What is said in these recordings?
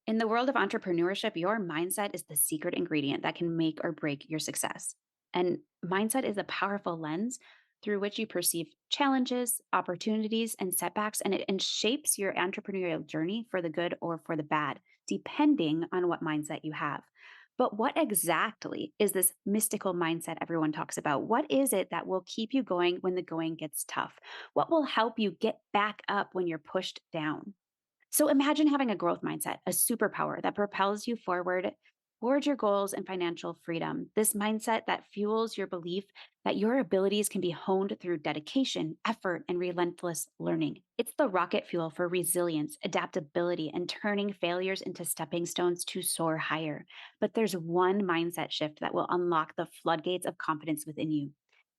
In the world of entrepreneurship, your mindset is the secret ingredient that can make or break your success. And mindset is a powerful lens through which you perceive challenges, opportunities, and setbacks, and shapes your entrepreneurial journey for the good or for the bad, depending on what mindset you have. But what exactly is this mystical mindset everyone talks about? What is it that will keep you going when the going gets tough? What will help you get back up when you're pushed down? So imagine having a growth mindset, a superpower that propels you forward towards your goals and financial freedom. This mindset that fuels your belief that your abilities can be honed through dedication, effort, and relentless learning. It's the rocket fuel for resilience, adaptability, and turning failures into stepping stones to soar higher. But there's one mindset shift that will unlock the floodgates of confidence within you,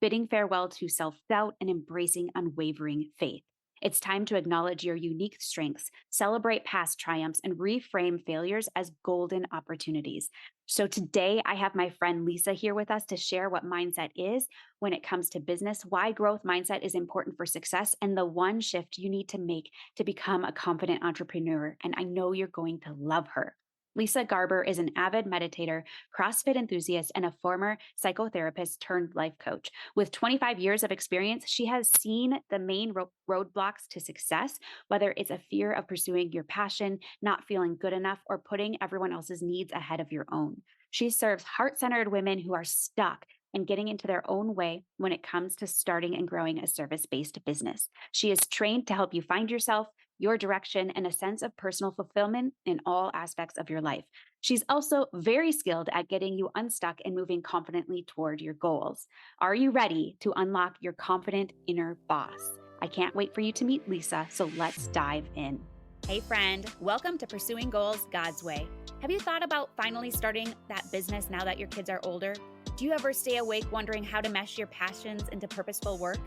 bidding farewell to self doubt and embracing unwavering faith. It's time to acknowledge your unique strengths, celebrate past triumphs, and reframe failures as golden opportunities. So, today I have my friend Lisa here with us to share what mindset is when it comes to business, why growth mindset is important for success, and the one shift you need to make to become a confident entrepreneur. And I know you're going to love her. Lisa Garber is an avid meditator, CrossFit enthusiast, and a former psychotherapist turned life coach. With 25 years of experience, she has seen the main roadblocks to success, whether it's a fear of pursuing your passion, not feeling good enough, or putting everyone else's needs ahead of your own. She serves heart centered women who are stuck and getting into their own way when it comes to starting and growing a service based business. She is trained to help you find yourself, your direction, and a sense of personal fulfillment in all aspects of your life. She's also very skilled at getting you unstuck and moving confidently toward your goals. Are you ready to unlock your confident inner boss? I can't wait for you to meet Lisa, so let's dive in. Hey, friend, welcome to Pursuing Goals God's Way. Have you thought about finally starting that business now that your kids are older? Do you ever stay awake wondering how to mesh your passions into purposeful work?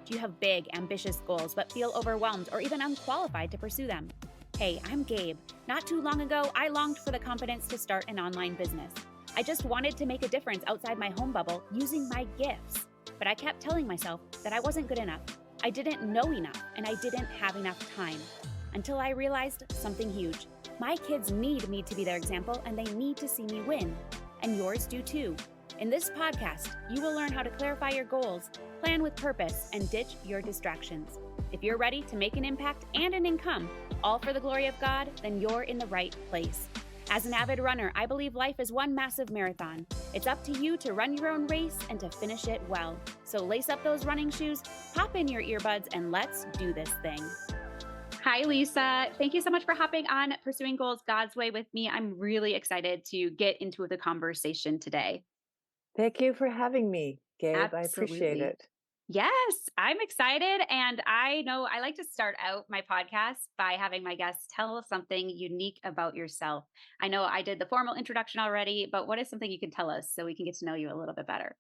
Do you have big, ambitious goals but feel overwhelmed or even unqualified to pursue them? Hey, I'm Gabe. Not too long ago, I longed for the confidence to start an online business. I just wanted to make a difference outside my home bubble using my gifts. But I kept telling myself that I wasn't good enough. I didn't know enough, and I didn't have enough time. Until I realized something huge. My kids need me to be their example, and they need to see me win. And yours do too. In this podcast, you will learn how to clarify your goals, plan with purpose, and ditch your distractions. If you're ready to make an impact and an income, all for the glory of God, then you're in the right place. As an avid runner, I believe life is one massive marathon. It's up to you to run your own race and to finish it well. So lace up those running shoes, pop in your earbuds, and let's do this thing. Hi, Lisa. Thank you so much for hopping on Pursuing Goals God's Way with me. I'm really excited to get into the conversation today. Thank you for having me, Gabe. I appreciate Absolutely. it. Yes, I'm excited. And I know I like to start out my podcast by having my guests tell us something unique about yourself. I know I did the formal introduction already, but what is something you can tell us so we can get to know you a little bit better?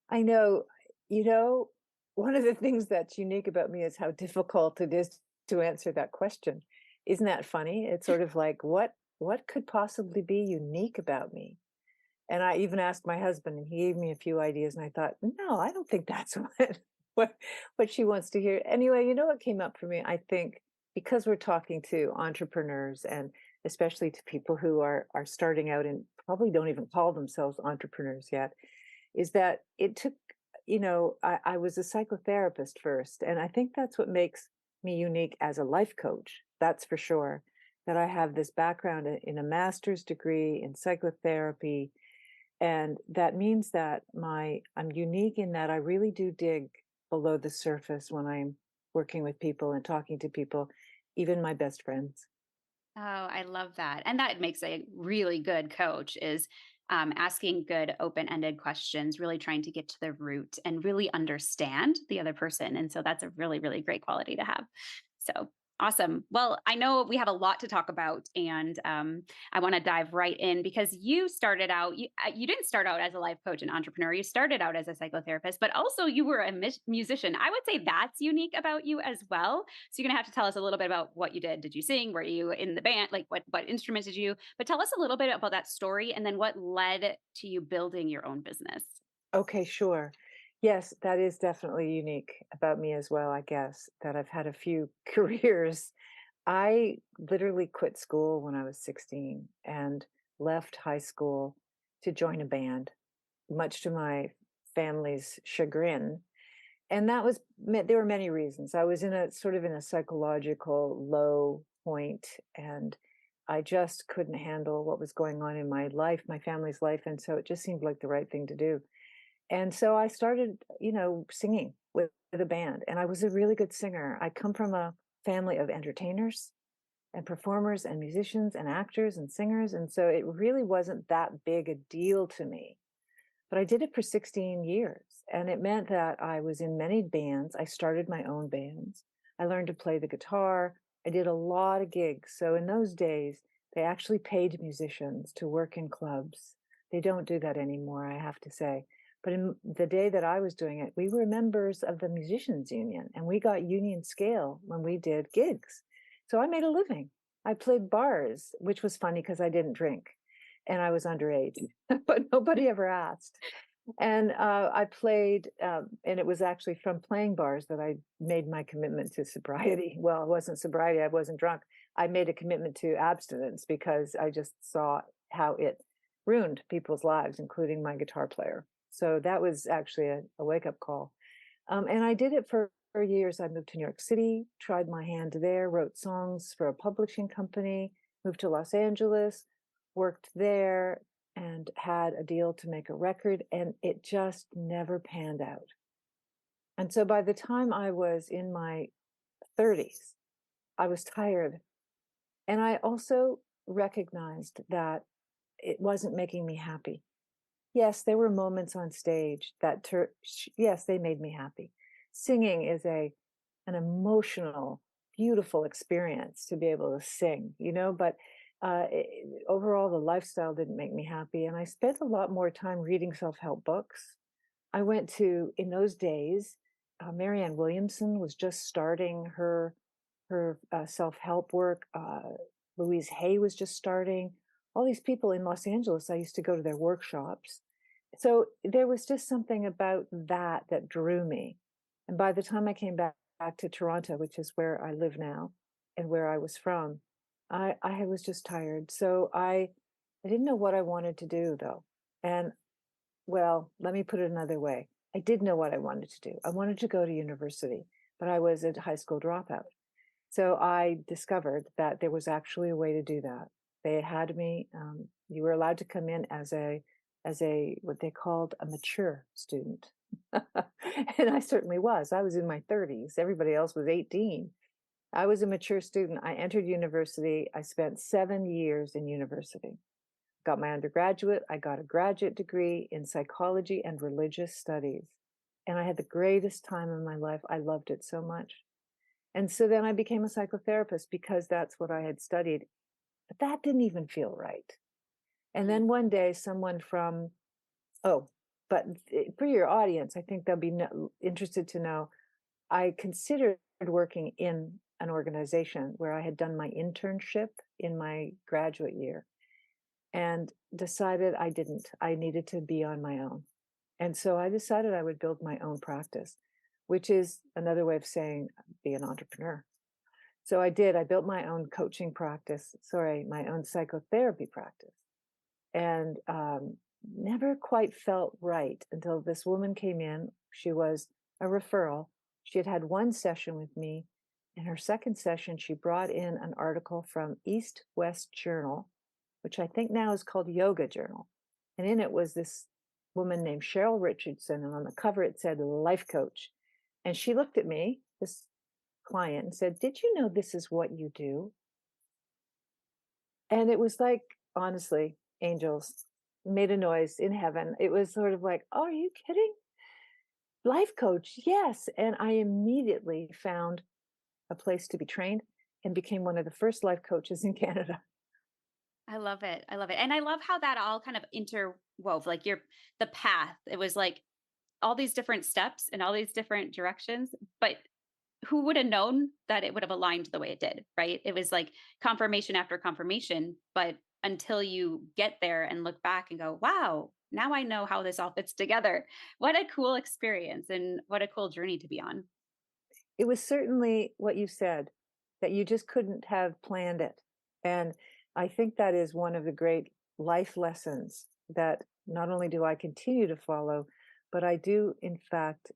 I know, you know, one of the things that's unique about me is how difficult it is to answer that question. Isn't that funny? It's sort of like what could possibly be unique about me? And I even asked my husband and he gave me a few ideas and I thought, no, I don't think that's what what she wants to hear. Anyway, you know what came up for me? I think because we're talking to entrepreneurs and especially to people who are starting out and probably don't even call themselves entrepreneurs yet, is that it took, I was a psychotherapist first. And I think that's what makes me unique as a life coach. That's for sure. That I have this background in a master's degree in psychotherapy. And that means that I'm unique in that I really do dig below the surface when I'm working with people and talking to people, even my best friends. Oh, I love that. And that makes a really good coach is asking good open-ended questions, really trying to get to the root and really understand the other person. And so that's a really, really great quality to have. So awesome. Well, I know we have a lot to talk about, and I want to dive right in because you started out, you didn't start out as a life coach and entrepreneur. You started out as a psychotherapist, but also you were a musician. I would say that's unique about you as well. So you're going to have to tell us a little bit about what you did. Did you sing? Were you in the band? Like what instruments did you? But tell us a little bit about that story and then what led to you building your own business. Okay, sure. Yes, that is definitely unique about me as well, I guess, that I've had a few careers. I literally quit school when I was 16 and left high school to join a band, much to my family's chagrin. And that was there were many reasons. I was in a sort of in a psychological low point, and I just couldn't handle what was going on in my life, my family's life, and so it just seemed like the right thing to do. And so I started, singing with a band, and I was a really good singer. I come from a family of entertainers and performers and musicians and actors and singers, and so it really wasn't that big a deal to me. But I did it for 16 years, and it meant that I was in many bands. I started my own bands. I learned to play the guitar. I did a lot of gigs. So in those days, they actually paid musicians to work in clubs. They don't do that anymore, I have to say. But in the day that I was doing it, we were members of the musicians union, and we got union scale when we did gigs. So I made a living. I played bars, which was funny because I didn't drink and I was underage, but nobody ever asked. And I played, and it was actually from playing bars that I made my commitment to sobriety. Well, it wasn't sobriety, I wasn't drunk. I made a commitment to abstinence because I just saw how it ruined people's lives, including my guitar player. So that was actually a wake up call. And I did it for years. I moved to New York City, tried my hand there, wrote songs for a publishing company, moved to Los Angeles, worked there, and had a deal to make a record, and it just never panned out. And so by the time I was in my 30s, I was tired. And I also recognized that it wasn't making me happy. Yes, there were moments on stage that yes, they made me happy. Singing is an emotional, beautiful experience to be able to sing, but overall the lifestyle didn't make me happy, and I spent a lot more time reading self-help books. I went to in those days, Marianne Williamson was just starting her self-help work. Louise Hay was just starting. All these people in Los Angeles, I used to go to their workshops. So there was just something about that that drew me. And by the time I came back to Toronto, which is where I live now and where I was from, I was just tired. So I didn't know what I wanted to do though. And well, let me put it another way. I did know what I wanted to do. I wanted to go to university, but I was a high school dropout. So I discovered that there was actually a way to do that. They had me, you were allowed to come in as a what they called a mature student. And I certainly was. I was in my 30s. Everybody else was 18. I was a mature student. I entered university. I spent 7 years in university. Got my undergraduate. I got a graduate degree in psychology and religious studies. And I had the greatest time of my life. I loved it so much. And so then I became a psychotherapist because that's what I had studied. But that didn't even feel right. And Mm. then one day, someone from, oh, but for your audience, I think they'll be interested to know I considered working in an organization where I had done my internship in my graduate year and decided I didn't. I needed to be on my own. And so I decided I would build my own practice, which is another way of saying be an entrepreneur. So I did. I built my own coaching practice, sorry, my own psychotherapy practice, and never quite felt right until this woman came in. She was a referral. She had had one session with me. In her second session, she brought in an article from East West Journal, which I think now is called Yoga Journal. And in it was this woman named Cheryl Richardson. And on the cover, it said life coach. And she looked at me, this client, and said, "Did you know this is what you do?" And it was like, honestly, angels made a noise in heaven. It was sort of like, "Oh, are you kidding? Life coach, yes." And I immediately found a place to be trained and became one of the first life coaches in Canada. I love it. I love it. And I love how that all kind of interwove, like the path. It was like all these different steps and all these different directions, but who would have known that it would have aligned the way it did, right? It was like confirmation after confirmation, but until you get there and look back and go, wow, now I know how this all fits together. What a cool experience and what a cool journey to be on. It was certainly what you said. that you just couldn't have planned it. And I think that is one of the great life lessons that not only do I continue to follow, but I do, in fact,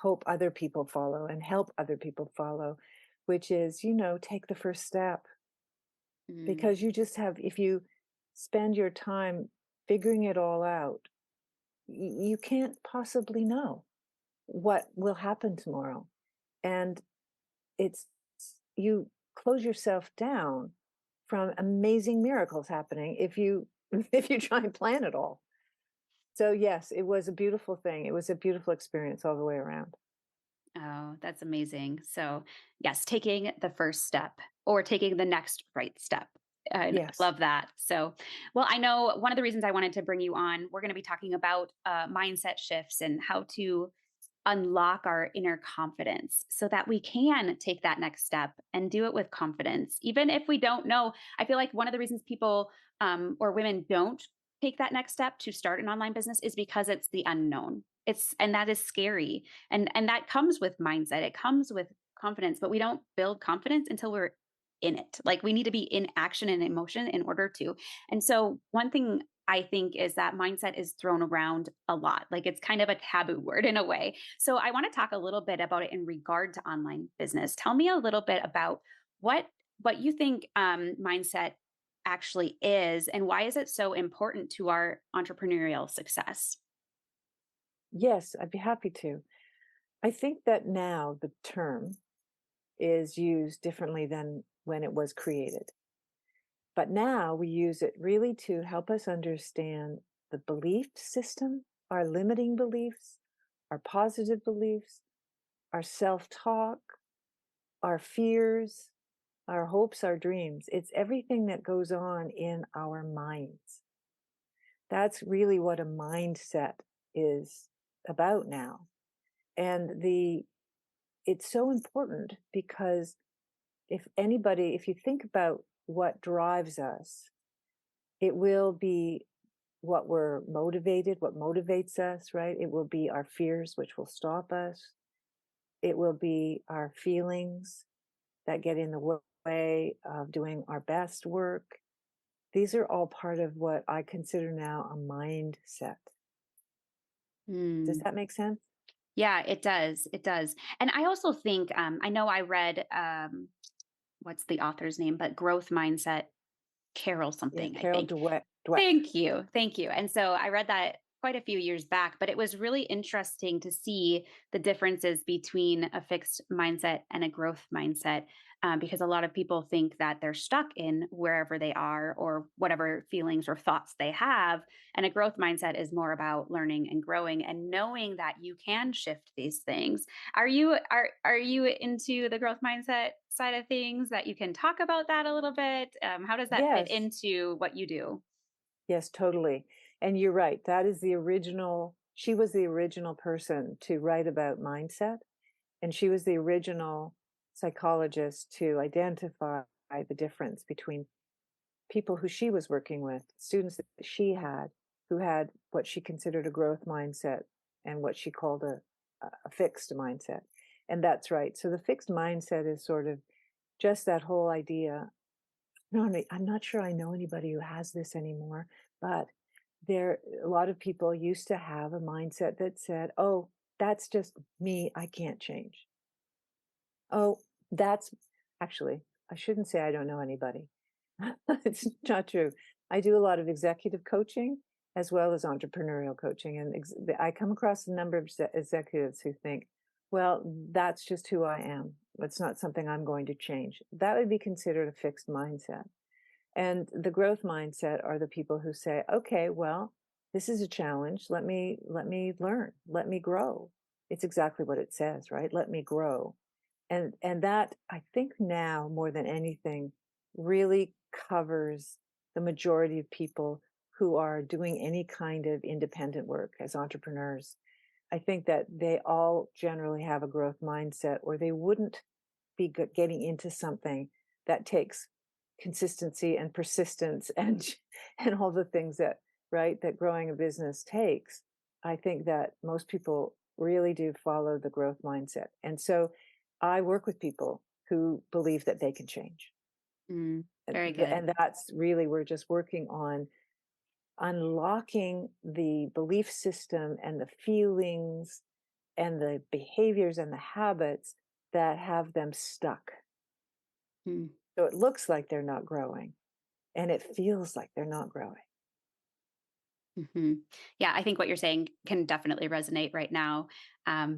hope other people follow and help other people follow, which is, take the first step Mm. because you just have, if you spend your time figuring it all out, you can't possibly know what will happen tomorrow. And it's you close yourself down from amazing miracles happening if you if you try and plan it all. So yes, it was a beautiful thing. It was a beautiful experience all the way around. Oh, that's amazing. So, yes, taking the first step or taking the next right step. And I Yes. love that. So, well, I know one of the reasons I wanted to bring you on, we're going to be talking about mindset shifts and how to unlock our inner confidence so that we can take that next step and do it with confidence. Even if we don't know, I feel like one of the reasons people or women don't take that next step to start an online business is because it's the unknown. And that is scary. And that comes with mindset. It comes with confidence, but we don't build confidence until we're in it. Like we need to be in action and emotion in order to. And so one thing I think is that mindset is thrown around a lot. Like it's kind of a taboo word in a way. So I want to talk a little bit about it in regard to online business. Tell me a little bit about what what you think mindset actually is, and why is it so important to our entrepreneurial success? Yes, I'd be happy to. I think that now the term is used differently than when it was created. But now we use it really to help us understand the belief system, our limiting beliefs, our positive beliefs, our self talk, our fears, our hopes, our dreams. It's everything that goes on in our minds. That's really what a mindset is about now. And it's so important because if you think about what drives us, it will be what motivates us, right? It will be our fears, which will stop us. It will be our feelings that get in the way of doing our best work. These are all part of what I consider now a mindset. Does Hmm. that make sense? Yeah, it does. It does. And I also think I know I read what's the author's name, but Growth Mindset, Carol Yeah, something, I Carol think. Dweck. Thank you. Thank you. And so I read that quite a few years back, but it was really interesting to see the differences between a fixed mindset and a growth mindset, because a lot of people think that they're stuck in wherever they are or whatever feelings or thoughts they have. And a growth mindset is more about learning and growing and knowing that you can shift these things. Are you into the growth mindset side of things that you can talk about that a little bit? How does that fit Yes. into what you do? Yes, totally. And you're right. That is the original she was the original person to write about mindset, and she was the original psychologist to identify the difference between people who she was working with, students that she had who had what she considered a growth mindset and what she called a fixed mindset. And that's right. So the fixed mindset is sort of just that whole idea. No, I'm not sure I know anybody who has this anymore, but a lot of people used to have a mindset that said, "Oh, that's just me. I can't change." Oh, that's actually, I shouldn't say I don't know anybody. It's not true. I do a lot of executive coaching as well as entrepreneurial coaching. And I come across a number of executives who think, well, that's just who I am. It's not something I'm going to change. That would be considered a fixed mindset. And the growth mindset are the people who say, okay, well, this is a challenge. Let me learn. Let me grow. It's exactly what it says, right? Let me grow. And that, I think now more than anything, really covers the majority of people who are doing any kind of independent work as entrepreneurs. I think that they all generally have a growth mindset, or they wouldn't be getting into something that takes consistency and persistence and and all the things that, right, that growing a business takes. I think that most people really do follow the growth mindset. And so I work with people who believe that they can change. Very good. And that's really, we're just working on unlocking the belief system and the feelings and the behaviors and the habits that have them stuck. Mm. So it looks like they're not growing and it feels like they're not growing. Yeah, I think what you're saying can definitely resonate right now,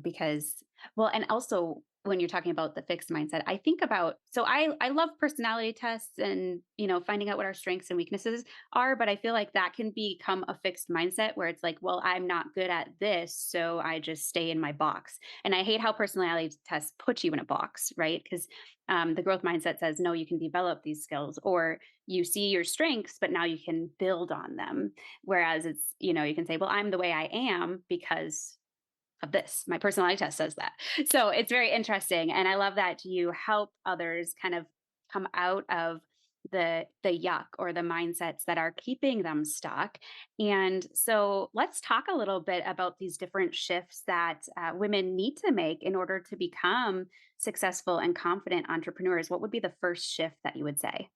because, well, and also when you're talking about the fixed mindset, I think about, so I love personality tests and finding out what our strengths and weaknesses are, but I feel like that can become a fixed mindset where it's like, well, I'm not good at this, so I just stay in my box. And I hate how personality tests put you in a box, right? Because the growth mindset says no, you can develop these skills, or you see your strengths, but now you can build on them. Whereas it's, you can say, well, I'm the way I am because of this. My personality test says that. So it's very interesting. And I love that you help others kind of come out of the yuck or the mindsets that are keeping them stuck. And so let's talk a little bit about these different shifts that women need to make in order to become successful and confident entrepreneurs. What would be the first shift that you would say?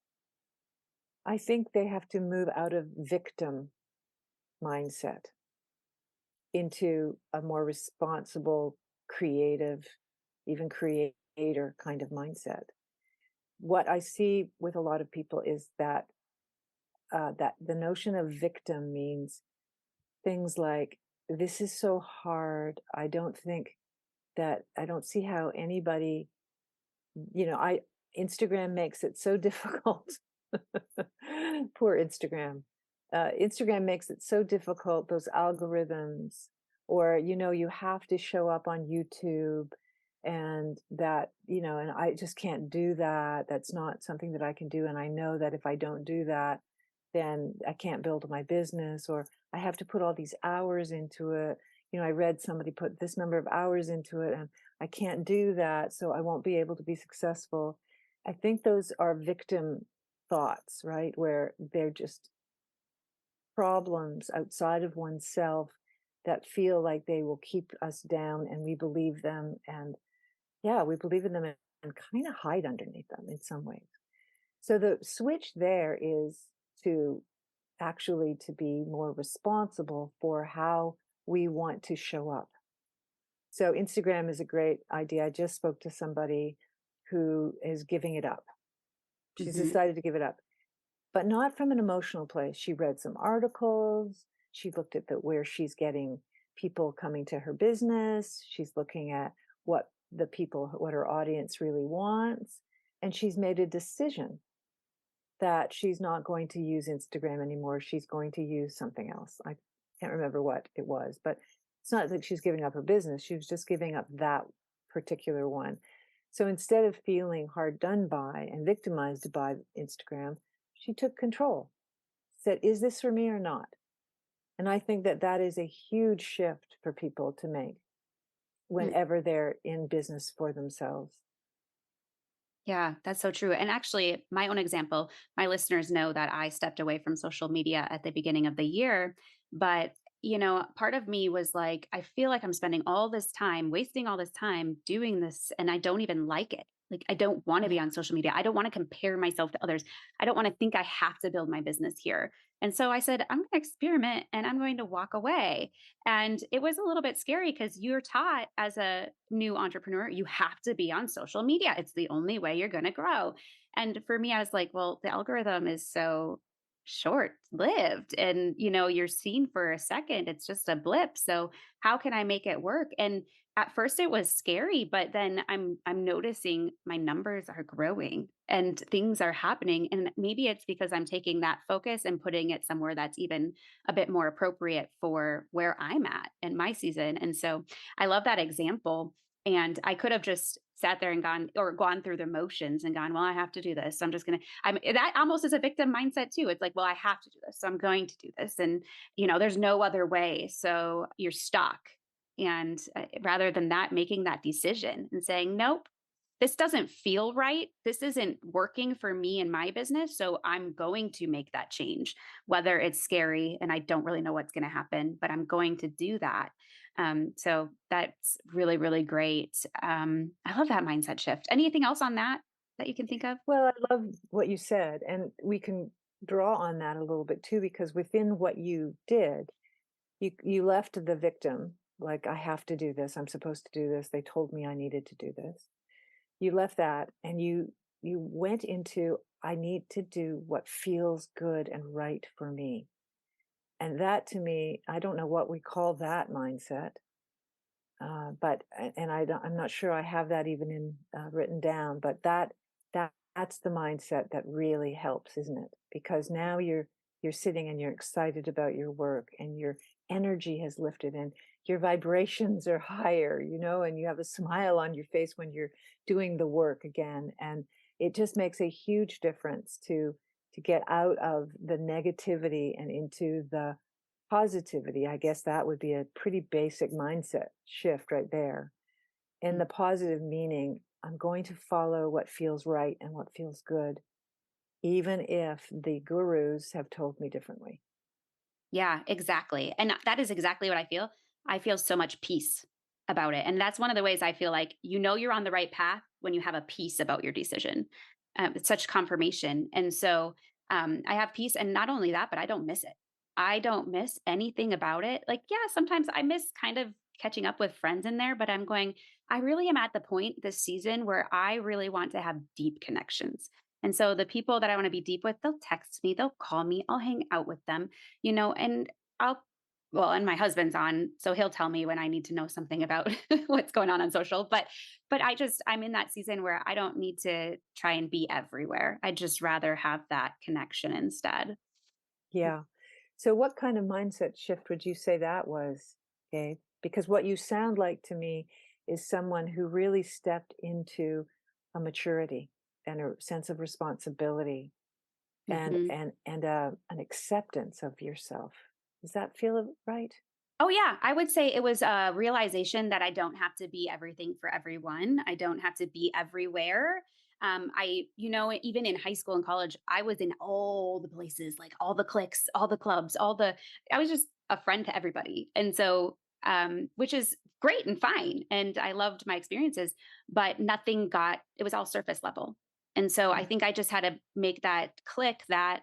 I think they have to move out of victim mindset into a more responsible, creative, even creator kind of mindset. What I see with a lot of people is that that the notion of victim means things like, "This is so hard. I don't think that I don't see how anybody." I Instagram makes it so difficult. Poor Instagram. Instagram makes it so difficult, those algorithms, or, you have to show up on YouTube, and and I just can't do that. That's not something that I can do. And I know that if I don't do that, then I can't build my business, or I have to put all these hours into it. I read somebody put this number of hours into it, and I can't do that, so I won't be able to be successful. I think those are victim thoughts, right? Where they're just problems outside of oneself that feel like they will keep us down, and we believe them. And yeah, we believe in them and kind of hide underneath them in some ways. So the switch there is to actually to be more responsible for how we want to show up. So Instagram is a great idea. I just spoke to somebody who is giving it up. She's Hmm. decided to give it up, but not from an emotional place. She read some articles. She looked at where she's getting people coming to her business. She's looking at what her audience really wants. And she's made a decision that she's not going to use Instagram anymore. She's going to use something else. I can't remember what it was, but it's not like she's giving up her business. She was just giving up that particular one. So instead of feeling hard done by and victimized by Instagram, she took control, said, is this for me or not? And I think that that is a huge shift for people to make whenever they're in business for themselves. Yeah, that's so true. And actually, my own example, my listeners know that I stepped away from social media at the beginning of the year. But, part of me was like, I feel like I'm spending all this time, wasting all this time doing this, and I don't even like it. Like, I don't want to be Yeah. on social media. I don't want to compare myself to others. I don't want to think I have to build my business here. And so I said, I'm going to experiment and I'm going to walk away. And it was a little bit scary because you're taught as a new entrepreneur, you have to be on social media. It's the only way you're going to grow. And for me, I was like, well, the algorithm is so short lived and you're seen for a second, it's just a blip, so how can I make it work? And at first it was scary, but then I'm noticing my numbers are growing and things are happening, and maybe it's because I'm taking that focus and putting it somewhere that's even a bit more appropriate for where I'm at in my season. And so I love that example. And I could have just sat there and gone through the motions and gone, well, I have to do this. So I'm just going to, that almost is a victim mindset too. It's like, well, I have to do this. So I'm going to do this. And, there's no other way. So you're stuck. And rather than that, making that decision and saying, nope, this doesn't feel right. This isn't working for me and my business. So I'm going to make that change, whether it's scary and I don't really know what's going to happen, but I'm going to do that. So that's really, really great. I love that mindset shift. Anything else on that that you can think of? Well, I love what you said, and we can draw on that a little bit too, because within what you did, you left the victim, like, I have to do this, I'm supposed to do this, they told me I needed to do this. You left that and you went into, I need to do what feels good and right for me. And that to me, I don't know what we call that mindset. But and I'm not sure I have that even in written down. But that's the mindset that really helps, isn't it? Because now you're sitting and you're excited about your work, and your energy has lifted, and your vibrations are higher, and you have a smile on your face when you're doing the work again, and it just makes a huge difference to get out of the negativity and into the positivity. I guess that would be a pretty basic mindset shift right there. And the positive meaning, I'm going to follow what feels right and what feels good, even if the gurus have told me differently. Yeah, exactly. And that is exactly what I feel. I feel so much peace about it. And that's one of the ways I feel like you're on the right path when you have a peace about your decision. It's such confirmation. And so I have peace. And not only that, but I don't miss it. I don't miss anything about it. Like, yeah, sometimes I miss kind of catching up with friends in there, but I'm going, I really am at the point this season where I really want to have deep connections. And so the people that I want to be deep with, they'll text me, they'll call me, I'll hang out with them, and I'll and my husband's on, so he'll tell me when I need to know something about what's going on social, but I'm in that season where I don't need to try and be everywhere. I'd just rather have that connection instead. Yeah. So, what kind of mindset shift would you say that was, Gabe? Because what you sound like to me is someone who really stepped into a maturity and a sense of responsibility and Mhm. an acceptance of yourself. Does that feel right? Oh, yeah. I would say it was a realization that I don't have to be everything for everyone. I don't have to be everywhere. Even in high school and college, I was in all the places, like all the cliques, all the clubs, I was just a friend to everybody. And so, which is great and fine. And I loved my experiences, but it was all surface level. And so I Yeah. think I just had to make that click that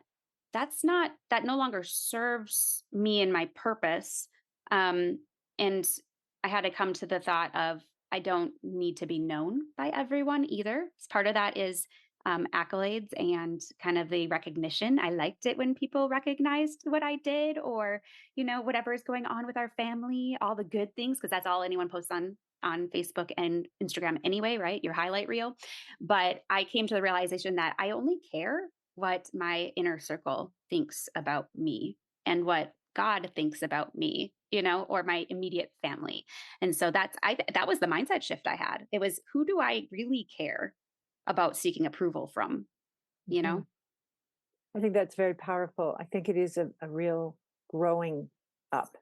no longer serves me and my purpose, and I had to come to the thought of I don't need to be known by everyone either. Part of that is accolades and kind of the recognition. I liked it when people recognized what I did, or whatever is going on with our family, all the good things, because that's all anyone posts on Facebook and Instagram anyway, right? Your highlight reel. But I came to the realization that I only care what my inner circle thinks about me and what God thinks about me, or my immediate family. And so that was the mindset shift I had. It was, who do I really care about seeking approval from, you Mhm. know? I think that's very powerful. I think it is a real growing up.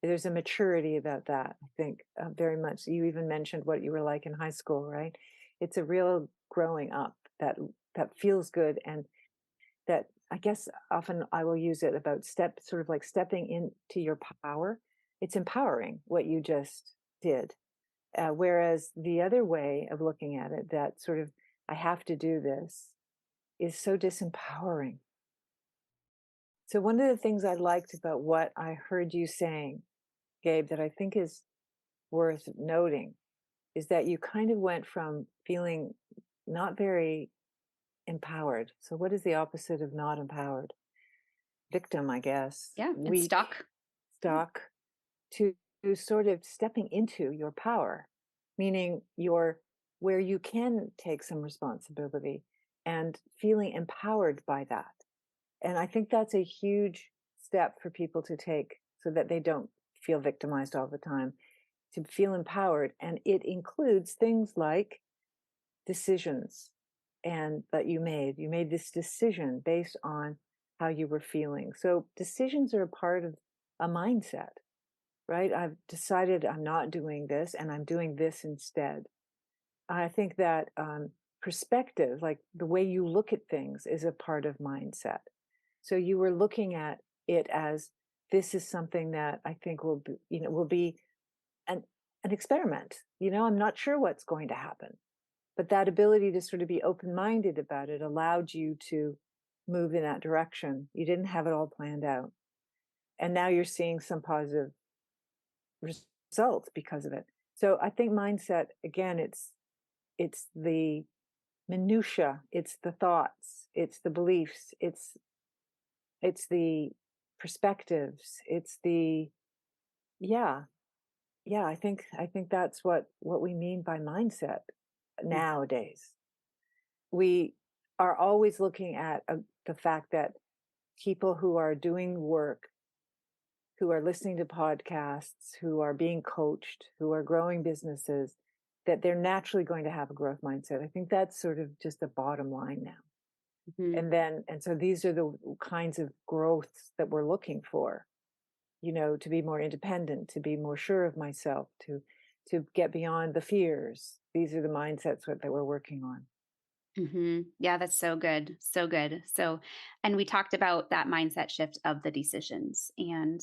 There's a maturity about that, I think, very much. You even mentioned what you were like in high school, right? It's a real growing up that feels good, and that, I guess, often I will use it about sort of like stepping into your power. It's empowering what you just did. Whereas the other way of looking at it, that sort of, I have to do this, is so disempowering. So, one of the things I liked about what I heard you saying, Gabe, that I think is worth noting is that you kind of went from feeling not very empowered. So, what is the opposite of not empowered? Victim, I guess, Yeah, it's weak, stuck. Yeah. stuck, to sort of stepping into your power, meaning your where you can take some responsibility and feeling empowered by that. And I think that's a huge step for people to take so that they don't feel victimized all the time, to feel empowered. And it includes things like decisions and that you made this decision based on how you were feeling. So decisions are a part of a mindset, right? I've decided I'm not doing this and I'm doing this instead. I think that perspective, like the way you look at things, is a part of mindset. So you were looking at it as, this is something that I think will be an experiment. I'm not sure what's going to happen. But that ability to sort of be open-minded about it allowed you to move in that direction. You didn't have it all planned out. And now you're seeing some positive results because of it. So I think mindset, again, it's the minutia, it's the thoughts, it's the beliefs, it's the perspectives, it's the yeah, yeah, I think that's what we mean by mindset Mm. nowadays. We are always looking at the fact that people who are doing work, who are listening to podcasts, who are being coached, who are growing businesses, that they're naturally going to have a growth mindset. I think that's sort of just the bottom line now. Mhm. And so these are the kinds of growths that we're looking for, to be more independent, to be more sure of myself, to get beyond the fears. These are the mindsets that we're working on. Yeah, that's so good. So good. So, and we talked about that mindset shift of the decisions and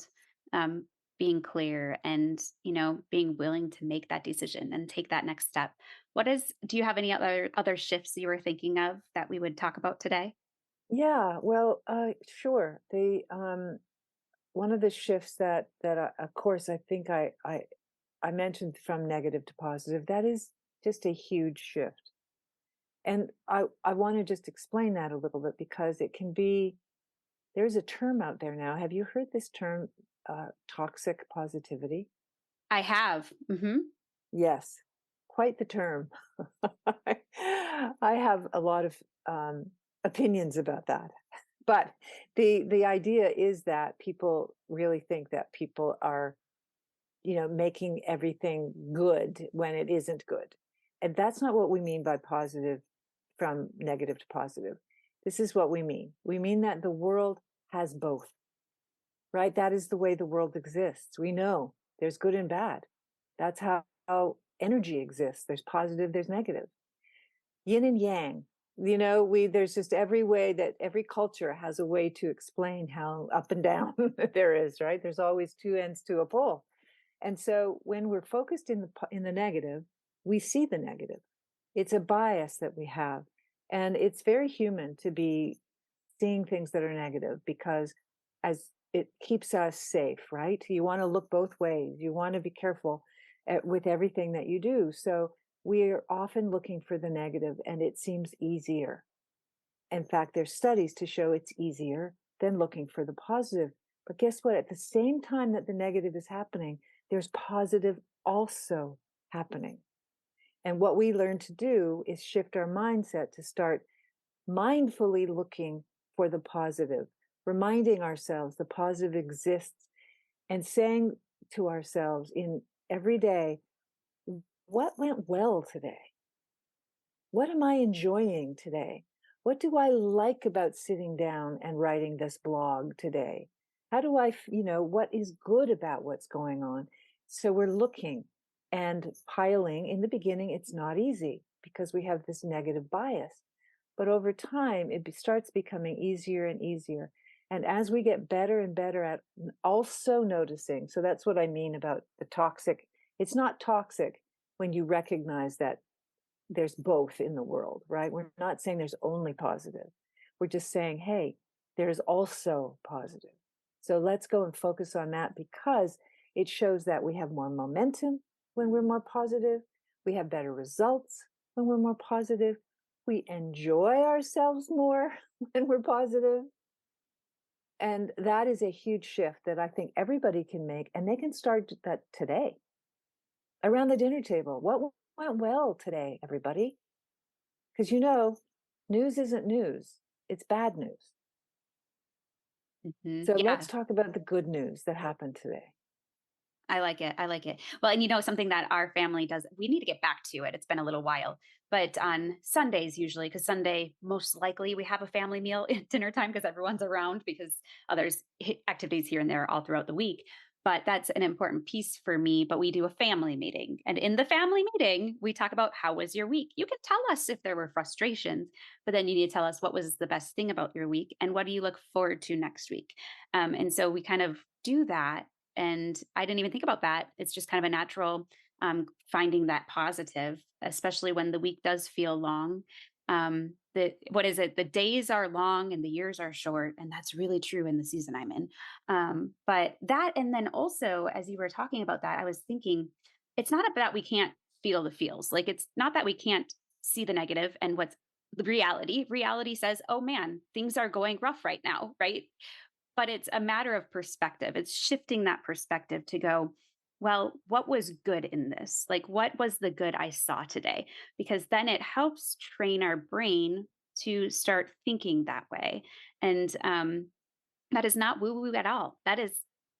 um, being clear and, being willing to make that decision and take that next step. Do you have any other shifts you were thinking of that we would talk about today? Yeah, well, sure. The one of the shifts that of course I think I mentioned from negative to positive. That is just a huge shift, and I want to just explain that a little bit because it can be. There's a term out there now. Have you heard this term, toxic positivity? I have. Yes, quite the term. I have a lot of opinions about that. But the idea is that people really think that people are, making everything good when it isn't good. And that's not what we mean by positive from negative to positive. This is what we mean. We mean that the world has both, right? That is the way the world exists. We know there's good and bad. That's how energy exists. There's positive, there's negative. Yin and yang. We there's just every way that every culture has a way to explain how up and down there is, right? There's always two ends to a pole. And so when we're focused in the negative, we see the negative. It's a bias that we have. And it's very human to be seeing things that are negative because as it keeps us safe, right? You want to look both ways. You want to be careful with everything that you do. So we're often looking for the negative and it seems easier. In fact, there's studies to show it's easier than looking for the positive. But guess what? At the same time that the negative is happening, there's positive also happening. And what we learn to do is shift our mindset to start mindfully looking for the positive, reminding ourselves the positive exists, and saying to ourselves in every day, what went well today? What am I enjoying today? What do I like about sitting down and writing this blog today? How do what is good about what's going on? So we're looking and piling. In the beginning, it's not easy because we have this negative bias. But over time, it starts becoming easier and easier. And as we get better and better at also noticing, so that's what I mean about the toxic. It's not toxic when you recognize that there's both in the world, right? We're not saying there's only positive. We're just saying, hey, there's also positive. So let's go and focus on that because it shows that we have more momentum when we're more positive. We have better results when we're more positive. We enjoy ourselves more when we're positive. And that is a huge shift that I think everybody can make. And they can start that today around the dinner table. What went well today, everybody? Because news isn't news, it's bad news. So let's Yeah. talk about the good news that happened today. I like it. I like it. Well, and something that our family does, we need to get back to it. It's been a little while, but on Sundays, usually, because Sunday, most likely we have a family meal at dinner time because everyone's around because others activities here and there all throughout the week. But that's an important piece for me. But we do a family meeting. And in the family meeting, we talk about how was your week? You can tell us if there were frustrations, but then you need to tell us what was the best thing about your week and what do you look forward to next week. And so we kind of do that and I didn't even think about that. It's just kind of a natural finding that positive, especially when the week does feel long. The what is it? The days are long and the years are short, and that's really true in the season I'm in. But that, and then also as you were talking about that, I was thinking it's not about we can't feel the feels. Like it's not that we can't see the negative and what's the reality. Reality says, "Oh man, things are going rough right now," right? But it's a matter of perspective. It's shifting that perspective to go, well, what was good in this? Like, what was the good I saw today? Because then it helps train our brain to start thinking that way. And that is not woo woo at all. That is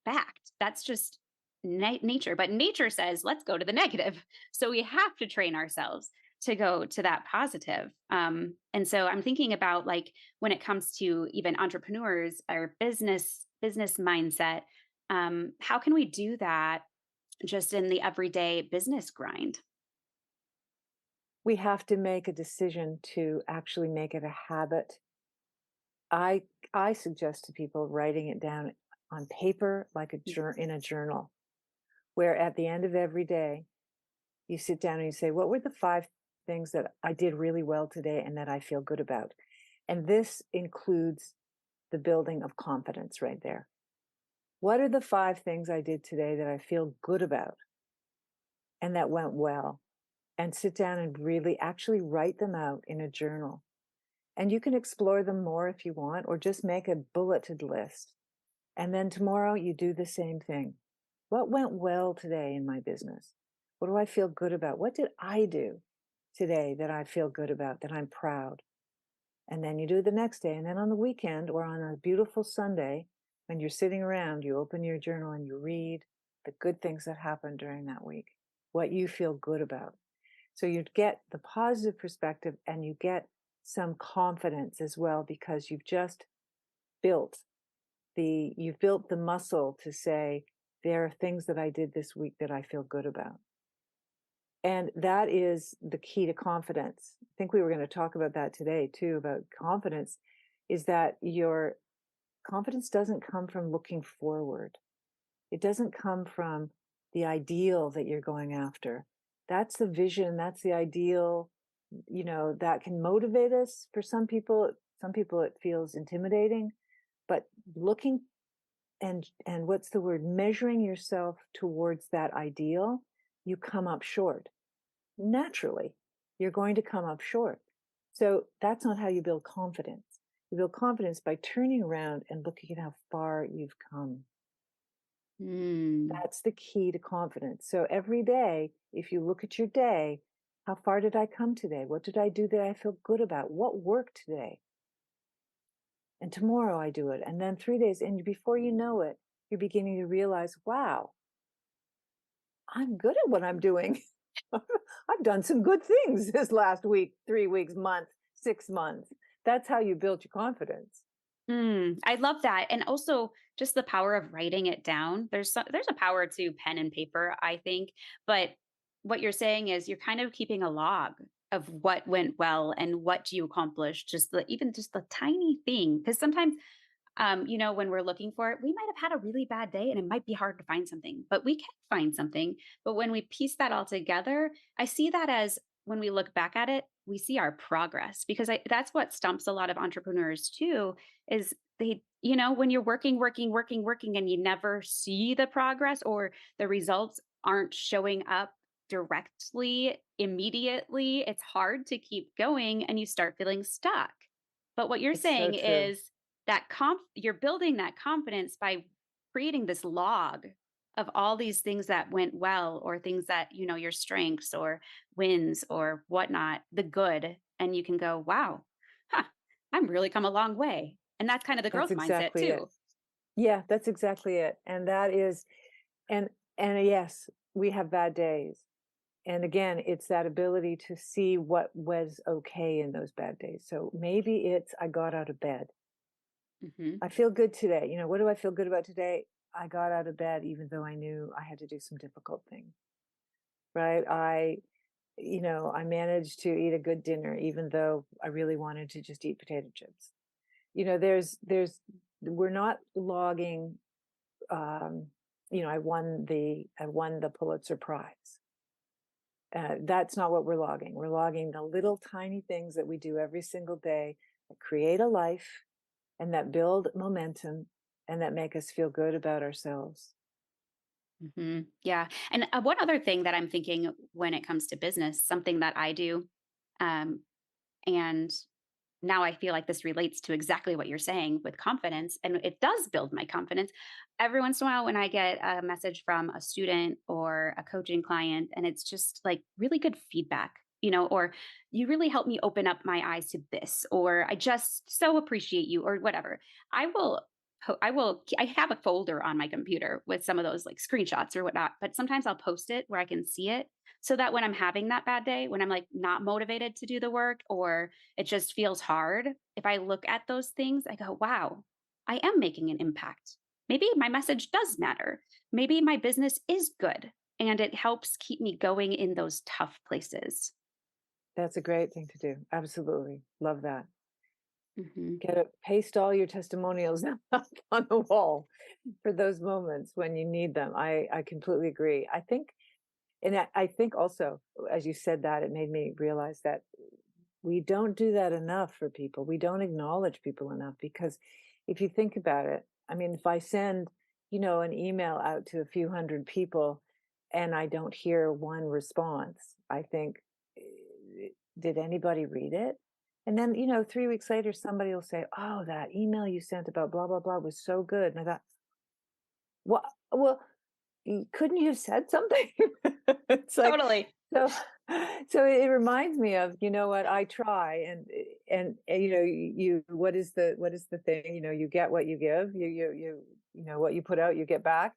fact. That's just nature. But nature says, let's go to the negative. So we have to train ourselves to go to that positive. And so I'm thinking about like when it comes to even entrepreneurs or business mindset, how can we do that just in the everyday business grind? We have to make a decision to actually make it a habit. I I suggest to people writing it down on paper like in a journal, where at the end of every day, you sit down and you say, "What were the 5 things that I did really well today and that I feel good about?" And this includes the building of confidence right there. What are the 5 things I did today that I feel good about and that went well? And sit down and really actually write them out in a journal. And you can explore them more if you want, or just make a bulleted list. And then tomorrow you do the same thing. What went well today in my business? What do I feel good about? What did I do today that I feel good about, that I'm proud? And then you do it the next day. And then on the weekend or on a beautiful Sunday, when you're sitting around, you open your journal and you read the good things that happened during that week, what you feel good about. So you get the positive perspective and you get some confidence as well because built you've built the muscle to say, there are things that I did this week that I feel good about. And that is the key to confidence. I think we were going to talk about that today too, about confidence, is that your confidence doesn't come from looking forward. It doesn't come from the ideal that you're going after. That's the vision, that's the ideal, that can motivate us for some people it feels intimidating, but looking and what's the word? Measuring yourself towards that ideal, you come up short. Naturally, you're going to come up short. So that's not how you build confidence. You build confidence by turning around and looking at how far you've come. Mm. That's the key to confidence. So every day, if you look at your day, how far did I come today? What did I do that I feel good about? What worked today? And tomorrow I do it. And then 3 days, and before you know it, you're beginning to realize, wow, I'm good at what I'm doing. I've done some good things this last week, 3 weeks, month, 6 months. That's how you build your confidence. I love that, and also just the power of writing it down. There's a power to pen and paper, I think, but what you're saying is you're kind of keeping a log of what went well and what you accomplished, just the even just the tiny thing. Because sometimes when we're looking for it, we might have had a really bad day and it might be hard to find something, but we can find something. But when we piece that all together, I see that as when we look back at it, we see our progress because that's what stumps a lot of entrepreneurs too is when you're working and you never see the progress or the results aren't showing up directly immediately, it's hard to keep going and you start feeling stuck. But what you're It's so saying true. is that you're building that confidence by creating this log of all these things that went well or things that your strengths or wins or whatnot, the good, and you can go, wow, huh, I'm really come a long way. And that's kind of the That's growth mindset exactly it. too. Yeah, that's exactly it. And that is, and yes, we have bad days. And again, it's that ability to see what was okay in those bad days. So maybe it's I got out of bed. Hmm. I feel good today. What do I feel good about today? I got out of bed even though I knew I had to do some difficult things, right? I managed to eat a good dinner even though I really wanted to just eat potato chips. We're not logging, I won the Pulitzer Prize. That's not what we're logging. We're logging the little tiny things that we do every single day that create a life and that build momentum and that make us feel good about ourselves. Yeah. And one other thing that I'm thinking when it comes to business, something that I do, um, and now I feel like this relates to exactly what you're saying with confidence, and it does build my confidence. Every once in a while, when I get a message from a student or a coaching client, and it's just like really good feedback, or you really helped me open up my eyes to this, or I just so appreciate you, or whatever. I will. I have a folder on my computer with some of those like screenshots or whatnot, but sometimes I'll post it where I can see it so that when I'm having that bad day, when I'm like not motivated to do the work, or it just feels hard. If I look at those things, I go, wow, I am making an impact. Maybe my message does matter. Maybe my business is good. And it helps keep me going in those tough places. That's a great thing to do. Absolutely. Love that. Hmm. Paste all your testimonials up on the wall for those moments when you need them. I completely agree. I think also, as you said that, it made me realize that we don't do that enough for people. We don't acknowledge people enough because if you think about it, I mean, if I send, an email out to a few hundred people and I don't hear one response, I think, did anybody read it? And then, 3 weeks later, somebody will say, oh, that email you sent about blah, blah, blah was so good. And I thought, what? Well, couldn't you have said something? It's like, Totally. so so it reminds me of, what, I try and what is the thing, you get what you give, what you put out, you get back.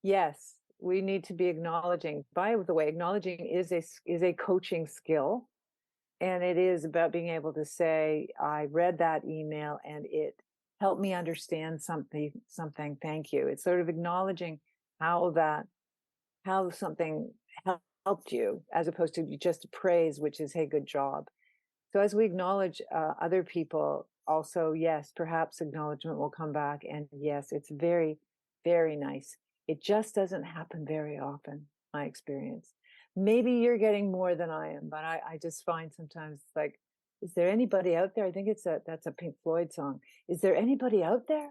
Yes, we need to be acknowledging. By the way, acknowledging is a coaching skill, and it is about being able to say, I read that email and it helped me understand something. Thank you. It's sort of acknowledging how that how something helped you, as opposed to just praise, which is, hey, good job. So as we acknowledge other people, also, yes, perhaps acknowledgement will come back. And yes, it's very, very nice. It just doesn't happen very often, my experience. Maybe you're getting more than I am, but I just find sometimes like, is there anybody out there? I think that's a Pink Floyd song. Is there anybody out there?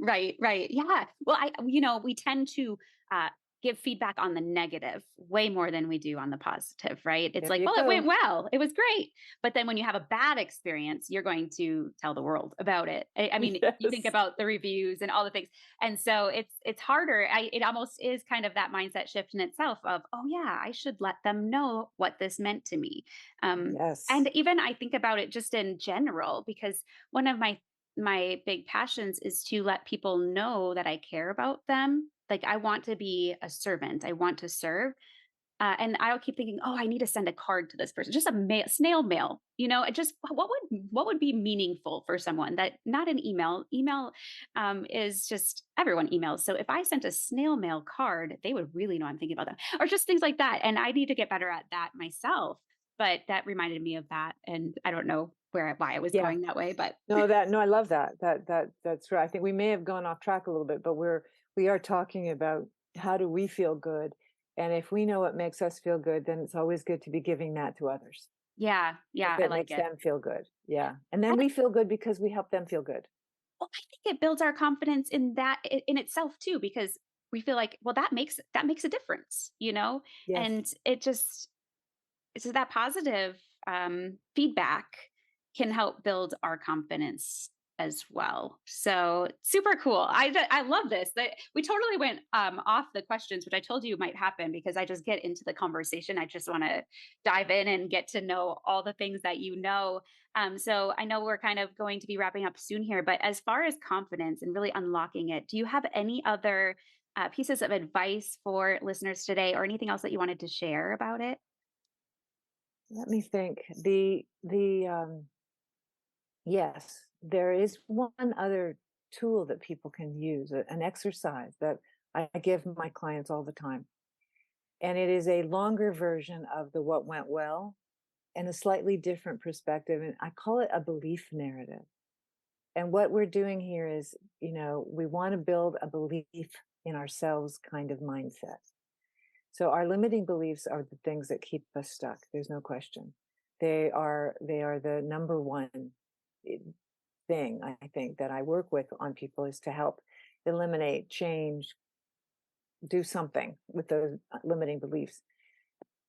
Right, right. Yeah. Well, we tend to uh, give feedback on the negative way more than we do on the positive, right? It's There like, you well, it went go. well, it was great. But then when you have a bad experience, you're going to tell the world about it. I mean, you think Yes. about the reviews and all the things, and so it's harder. It almost is kind of that mindset shift in itself of, oh yeah, I should let them know what this meant to me. Yes. And even I think about it just in general because one of my big passions is to let people know that I care about them. Like I want to be a servant. I want to serve. And I'll keep thinking, oh, I need to send a card to this person, just a snail mail. It just what would be meaningful for someone that not an email. Email is just everyone emails. So if I sent a snail mail card, they would really know I'm thinking about them, or just things like that. And I need to get better at that myself. But that reminded me of that, and I don't know why I was Yeah. going that way, but No, I love that. That's right. I think we may have gone off track a little bit, but we are talking about how do we feel good. And if we know what makes us feel good, then it's always good to be giving that to others yeah, if yeah, I it like makes it. them feel good. Yeah. And then And we feel good because we help them feel good. well, I think it builds our confidence in that in itself too, because we feel like, well, that makes a difference. Yes. And it just so that positive feedback can help build our confidence as well. So super cool. I love this. That we totally went off the questions, which I told you might happen because I just get into the conversation. I just want to dive in and get to know all the things that you know. So I know we're kind of going to be wrapping up soon here, but as far as confidence and really unlocking it, do you have any other pieces of advice for listeners today, or anything else that you wanted to share about it? Let me think. Yes, there is one other tool that people can use, an exercise that I give my clients all the time. And it is a longer version of the what went well and a slightly different perspective. And I call it a belief narrative. And what we're doing here is, we want to build a belief in ourselves kind of mindset. So our limiting beliefs are the things that keep us stuck. There's no question. They are the number one eh, thing I think that I work with on people is to help eliminate, change, do something with those limiting beliefs.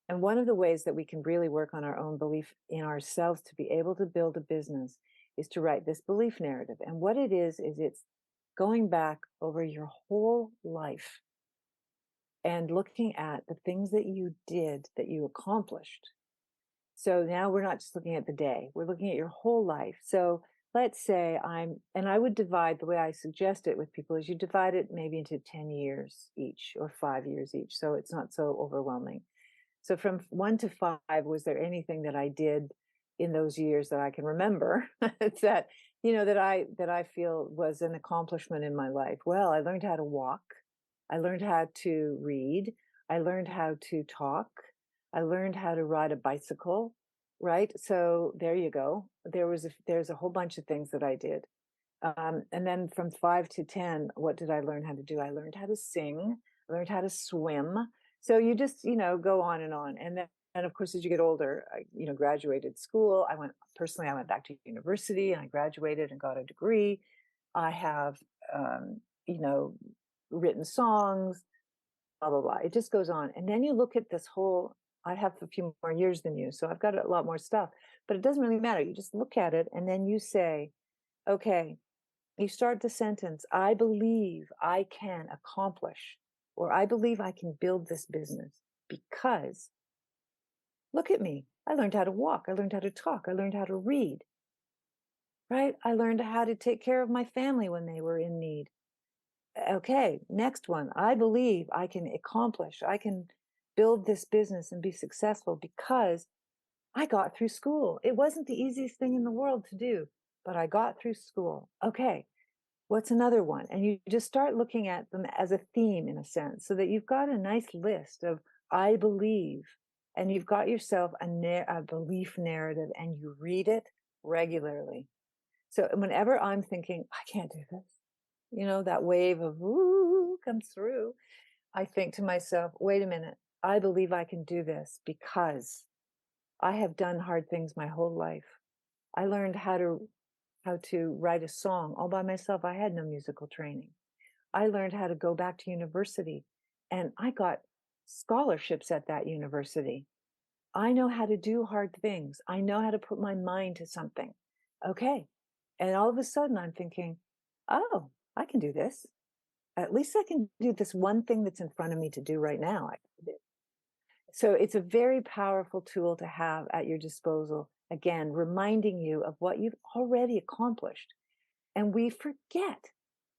And one of the ways that we can really work on our own belief in ourselves to be able to build a business is to write this belief narrative. And what it is it's going back over your whole life and looking at the things that you did that you accomplished. So now we're not just looking at the day, we're looking at your whole life. So let's say and I would divide the way I suggest it with people is you divide it maybe into 10 years each or 5 years each. So it's not so overwhelming. So from 1 to 5, was there anything that I did in those years that I can remember? It's that, that I feel was an accomplishment in my life. Well, I learned how to walk. I learned how to read. I learned how to talk. I learned how to ride a bicycle, right? So there you go. There's a whole bunch of things that I did. And then from 5 to 10, what did I learn how to do? I learned how to sing. I learned how to swim. So you just, go on and on. And then, and of course, as you get older, I, graduated school. I went back to university and I graduated and got a degree. I have, you know, written songs, blah, blah, blah. It just goes on. And then you look at this whole, I have a few more years than you, so I've got a lot more stuff, but it doesn't really matter. You just look at it and then you say, okay, you start the sentence, I believe I can accomplish, or I believe I can build this business because look at me. I learned how to walk. I learned how to talk. I learned how to read, right? I learned how to take care of my family when they were in need. Okay, next one. I believe I can accomplish, I can build this business and be successful because I got through school. It wasn't the easiest thing in the world to do, but I got through school. Okay, what's another one? And you just start looking at them as a theme in a sense, so that you've got a nice list of I believe, and you've got yourself a belief narrative and you read it regularly. So whenever I'm thinking, I can't do this, that wave of ooh comes through, I think to myself, wait a minute, I believe I can do this because I have done hard things my whole life. I learned how to write a song all by myself. I had no musical training. I learned how to go back to university and I got scholarships at that university. I know how to do hard things. I know how to put my mind to something. Okay. And all of a sudden I'm thinking, oh, I can do this. At least I can do this one thing that's in front of me to do right now. I can do. So it's a very powerful tool to have at your disposal. Again, reminding you of what you've already accomplished. And we forget.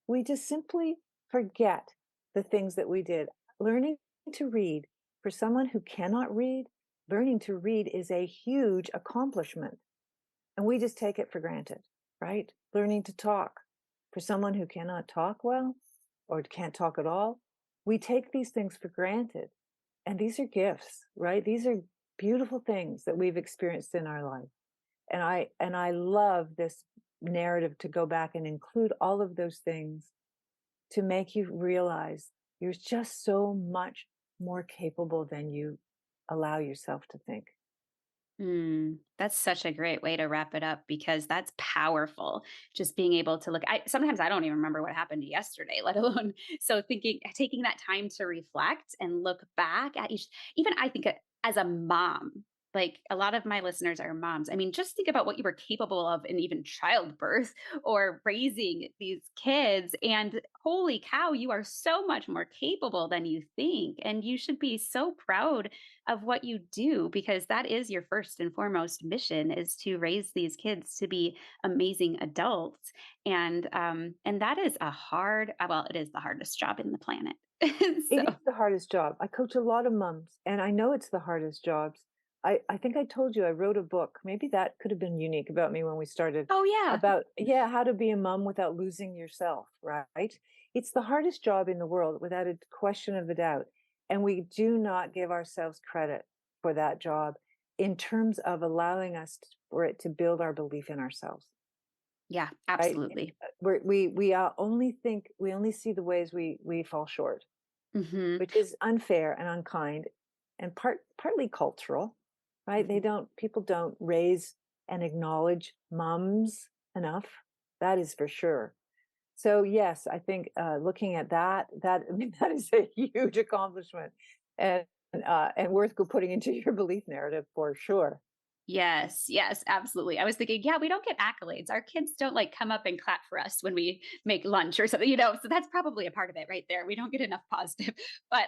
We just simply forget the things that we did. Learning to read, for someone who cannot read, learning to read is a huge accomplishment. And we just take it for granted, right? Learning to talk, for someone who cannot talk well or can't talk at all, we take these things for granted. And these are gifts, right? These are beautiful things that we've experienced in our life. And I love this narrative to go back and include all of those things to make you realize you're just so much more capable than you allow yourself to think. That's such a great way to wrap it up because that's powerful. Just being able to look. Sometimes I don't even remember what happened yesterday, let alone so taking that time to reflect and look back at each. Even I think as a mom, like a lot of my listeners are moms. I mean, just think about what you were capable of in even childbirth or raising these kids. And holy cow, you are so much more capable than you think. And you should be so proud of what you do because that is your first and foremost mission is to raise these kids to be amazing adults and that is a hard well it is the hardest job in the planet. It So is the hardest job. I coach a lot of moms, and I know it's the hardest jobs. I think I told you I wrote a book. Maybe that could have been unique about me when we started oh yeah. about, yeah, how to be a mom without losing yourself, right? It's the hardest job in the world without a question of a doubt. And we do not give ourselves credit for that job in terms of allowing us for it to build our belief in ourselves, Yeah, right? absolutely. We only see the ways we fall short, Hmm. which is unfair and unkind and partly cultural, right? Hmm. People don't raise and acknowledge mums enough. That is for sure. So yes, I think looking at that I mean, that is a huge accomplishment, and and worth putting into your belief narrative for sure. Yes, yes, absolutely. I was thinking, yeah, we don't get accolades. Our kids don't like come up and clap for us when we make lunch or something, so that's probably a part of it right there. We don't get enough positive. But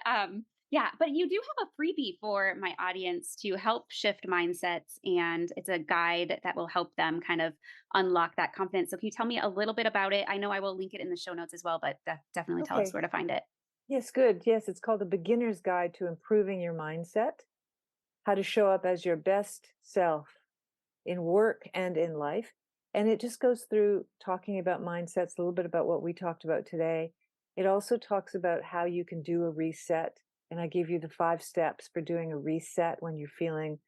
yeah, but you do have a freebie for my audience to help shift mindsets, and it's a guide that will help them kind of unlock that confidence. So can you tell me a little bit about it? I know I will link it in the show notes as well, but definitely tell us Okay. where to find it. Yes, good. Yes, it's called a beginner's guide to improving your mindset, how to show up as your best self in work and in life. And it just goes through talking about mindsets, a little bit about what we talked about today. It also talks about how you can do a reset. And I give you the 5 steps for doing a reset when you're feeling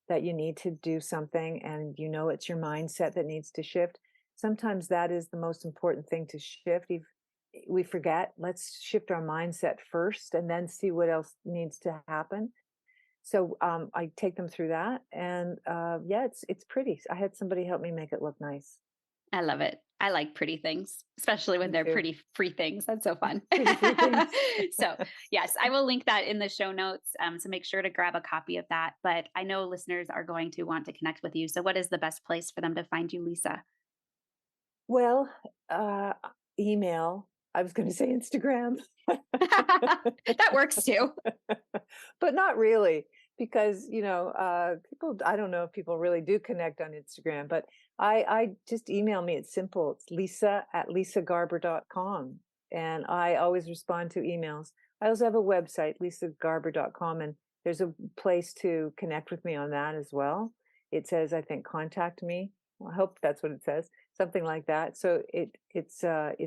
that you need to do something and you know it's your mindset that needs to shift. Sometimes that is the most important thing to shift. We forget, let's shift our mindset first and then see what else needs to happen. So, I take them through that, and, yeah, it's pretty. I had somebody help me make it look nice. I love it. I like pretty things, especially when Me they're too. pretty free things. That's so fun. Pretty free things. So, yes, I will link that in the show notes. So make sure to grab a copy of that. But I know listeners are going to want to connect with you. So, what is the best place for them to find you, Lisa? Well, email. I was gonna say Instagram. That works too. But not really, because, people I don't know if people really do connect on Instagram, but I just email me, it's simple. It's lisa@lisagarber.com, and I always respond to emails. I also have a website, lisagarber.com, and there's a place to connect with me on that as well. It says, I think, "Contact me." Well, I hope that's what it says, something like that. So it's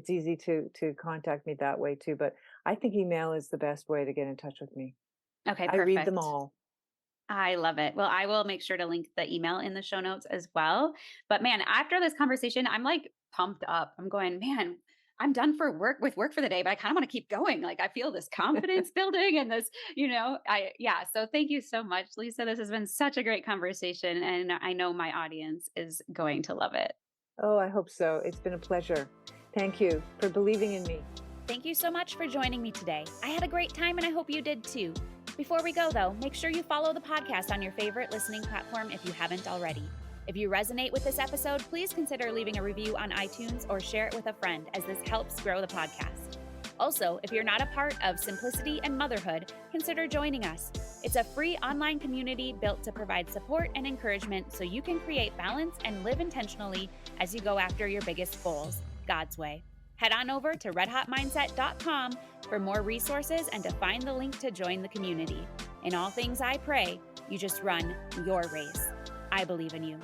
easy to contact me that way too, but I think email is the best way to get in touch with me. Okay, I read them perfect. all. I love it. Well, I will make sure to link the email in the show notes as well. But man, after this conversation, I'm like pumped up. I'm going, man, I'm done for work for the day, but I kind of want to keep going. Like I feel this confidence building and this, yeah. So thank you so much, Lisa. This has been such a great conversation. And I know my audience is going to love it. Oh, I hope so. It's been a pleasure. Thank you for believing in me. Thank you so much for joining me today. I had a great time and I hope you did too. Before we go, though, make sure you follow the podcast on your favorite listening platform if you haven't already. If you resonate with this episode, please consider leaving a review on iTunes or share it with a friend, as this helps grow the podcast. Also, if you're not a part of Simplicity and Motherhood, consider joining us. It's a free online community built to provide support and encouragement so you can create balance and live intentionally as you go after your biggest goals, God's way. Head on over to redhotmindset.com for more resources and to find the link to join the community. In all things I pray, you just run your race. I believe in you.